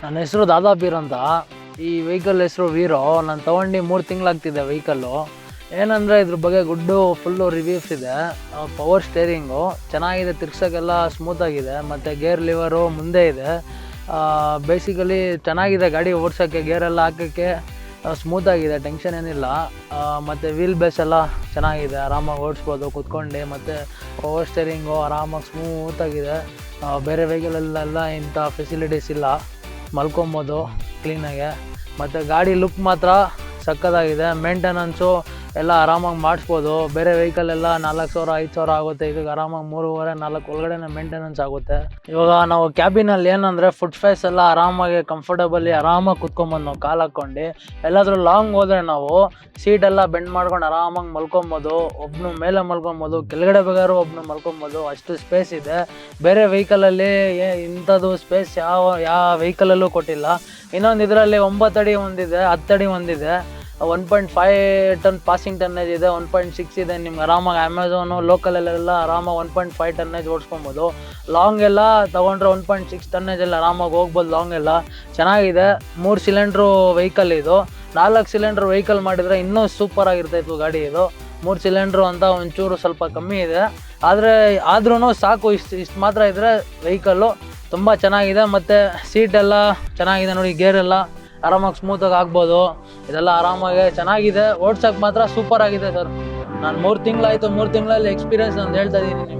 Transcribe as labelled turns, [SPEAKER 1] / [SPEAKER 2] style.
[SPEAKER 1] ನನ್ನ ಹೆಸರು ದಾದಾಪೀರ್ ಅಂತ. ಈ ವೆಹಿಕಲ್ ಹೆಸರು ವೀರೋ. ನಾನು ತೊಗೊಂಡು 3 ತಿಂಗಳಾಗ್ತಿದೆ ವೆಹಿಕಲ್ಲು. ಏನಂದರೆ ಇದ್ರ ಬಗ್ಗೆ ಫುಲ್ಲು ರಿವ್ಯೂಸ್ ಇದೆ. ಪವರ್ ಸ್ಟೇರಿಂಗು ಚೆನ್ನಾಗಿದೆ, ತಿರ್ಗ್ಸೋಕ್ಕೆಲ್ಲ ಸ್ಮೂತಾಗಿದೆ, ಮತ್ತು ಗೇರ್ ಲಿವರು ಮುಂದೆ ಇದೆ. ಬೇಸಿಕಲಿ ಚೆನ್ನಾಗಿದೆ ಗಾಡಿ ಓಡ್ಸೋಕ್ಕೆ, ಗೇರೆಲ್ಲ ಹಾಕೋಕ್ಕೆ ಸ್ಮೂತಾಗಿದೆ, ಟೆನ್ಷನ್ ಏನಿಲ್ಲ. ಮತ್ತು ವೀಲ್ ಬೇಸ್ ಎಲ್ಲ ಚೆನ್ನಾಗಿದೆ, ಆರಾಮಾಗಿ ಓಡಿಸ್ಬೋದು ಕೂತ್ಕೊಂಡು. ಮತ್ತು ಪವರ್ ಸ್ಟೇರಿಂಗು ಆರಾಮಾಗಿ ಸ್ಮೂತಾಗಿದೆ. ಬೇರೆ ವೆಹಿಕಲಲ್ಲೆಲ್ಲ ಇಂಥ ಫೆಸಿಲಿಟೀಸ್ ಇಲ್ಲ, ಮಲ್ಕೊಬೋದು ಕ್ಲೀನಾಗೆ. ಮತ್ತು ಗಾಡಿ ಲುಕ್ ಮಾತ್ರ ಸಕ್ಕತ್ತಾಗಿದೆ. ಮೇಂಟೆನೆನ್ಸು ಎಲ್ಲ ಆರಾಮಾಗಿ ಮಾಡಿಸ್ಬೋದು. ಬೇರೆ ವೆಹಿಕಲೆಲ್ಲ 4,000 5,000 ಆಗುತ್ತೆ, ಇದಕ್ಕೆ ಆರಾಮಾಗಿ 3,500 4 ಒಳಗಡೆ ಮೇಂಟೆನೆನ್ಸ್ ಆಗುತ್ತೆ. ಇವಾಗ ನಾವು ಕ್ಯಾಬಿನಲ್ಲಿ ಏನಂದರೆ ಫುಟ್ ಸ್ಪೇಸ್ ಎಲ್ಲ ಆರಾಮಾಗಿ ಕಂಫರ್ಟಬಲಿ ಆರಾಮಾಗಿ ಕುತ್ಕೊಬೋದು. ನಾವು ಕಾಲು ಹಾಕ್ಕೊಂಡು ಎಲ್ಲಾದರೂ ಲಾಂಗ್ ಹೋದರೆ ನಾವು ಸೀಟೆಲ್ಲ ಬೆಂಡ್ ಮಾಡ್ಕೊಂಡು ಆರಾಮಾಗಿ ಮಲ್ಕೊಬೋದು. ಒಬ್ಬನು ಮೇಲೆ ಮಲ್ಕೊಬೋದು, ಕೆಳಗಡೆ ಬೇಕಾದ್ರೂ ಒಬ್ಬನು ಮಲ್ಕೊಬೋದು, ಅಷ್ಟು ಸ್ಪೇಸ್ ಇದೆ. ಬೇರೆ ವೆಹಿಕಲಲ್ಲಿ ಇಂಥದ್ದು ಸ್ಪೇಸ್ ಯಾವ ವೆಹಿಕಲಲ್ಲೂ ಕೊಟ್ಟಿಲ್ಲ. ಇನ್ನೊಂದು ಇದರಲ್ಲಿ 9 ಅಡಿ ಒಂದಿದೆ, 10 ಅಡಿ ಒಂದಿದೆ, 1.5 ಟನ್ ಪಾಸಿಂಗ್ ಟನ್ನೇಜ್ ಇದೆ, 1.6 ಇದೆ. ನಿಮ್ಗೆ ಆರಾಮಾಗಿ ಅಮೆಝಾನು ಲೋಕಲಲ್ಲೆಲ್ಲ ಆರಾಮಾಗಿ 1.5 ಟನ್ನೇಜ್ ಓಡಿಸ್ಕೊಬೋದು. ಲಾಂಗ್ ಎಲ್ಲ ತೊಗೊಂಡ್ರೆ 1.6 ಟನ್ನೇಜಲ್ಲಿ ಆರಾಮಾಗಿ ಹೋಗ್ಬೋದು. ಲಾಂಗ್ ಎಲ್ಲ ಚೆನ್ನಾಗಿದೆ. 3 ಸಿಲಿಂಡ್ರು ವೆಹಿಕಲ್ ಇದು. 4 ಸಿಲಿಂಡ್ರ್ ವೆಹಿಕಲ್ ಮಾಡಿದರೆ ಇನ್ನೂ ಸೂಪರಾಗಿರ್ತಾಯಿತ್ತು ಗಾಡಿ. ಇದು 3 ಸಿಲಿಂಡ್ರು ಅಂತ ಒಂಚೂರು ಸ್ವಲ್ಪ ಕಮ್ಮಿ ಇದೆ, ಆದ್ರೂ ಸಾಕು. ಇಷ್ಟು ಮಾತ್ರ ಇದ್ದರೆ ವೆಹಿಕಲ್ಲು ತುಂಬ ಚೆನ್ನಾಗಿದೆ. ಮತ್ತು ಸೀಟೆಲ್ಲ ಚೆನ್ನಾಗಿದೆ ನೋಡಿ, ಗೇರೆಲ್ಲ ಆರಾಮಾಗಿ ಸ್ಮೂತಾಗಿ ಆಗ್ಬೋದು. ಇದೆಲ್ಲ ಆರಾಮಾಗಿ ಚೆನ್ನಾಗಿದೆ, ಓಡ್ಸೋಕ್ಕೆ ಮಾತ್ರ ಸೂಪರ್ ಆಗಿದೆ ಸರ್. ನಾನು 3 ತಿಂಗಳಾಯಿತು, 3 ತಿಂಗಳಲ್ಲಿ ಎಕ್ಸ್ಪೀರಿಯನ್ಸ್ ನಾನು ಹೇಳ್ತಾ ಇದ್ದೀನಿ.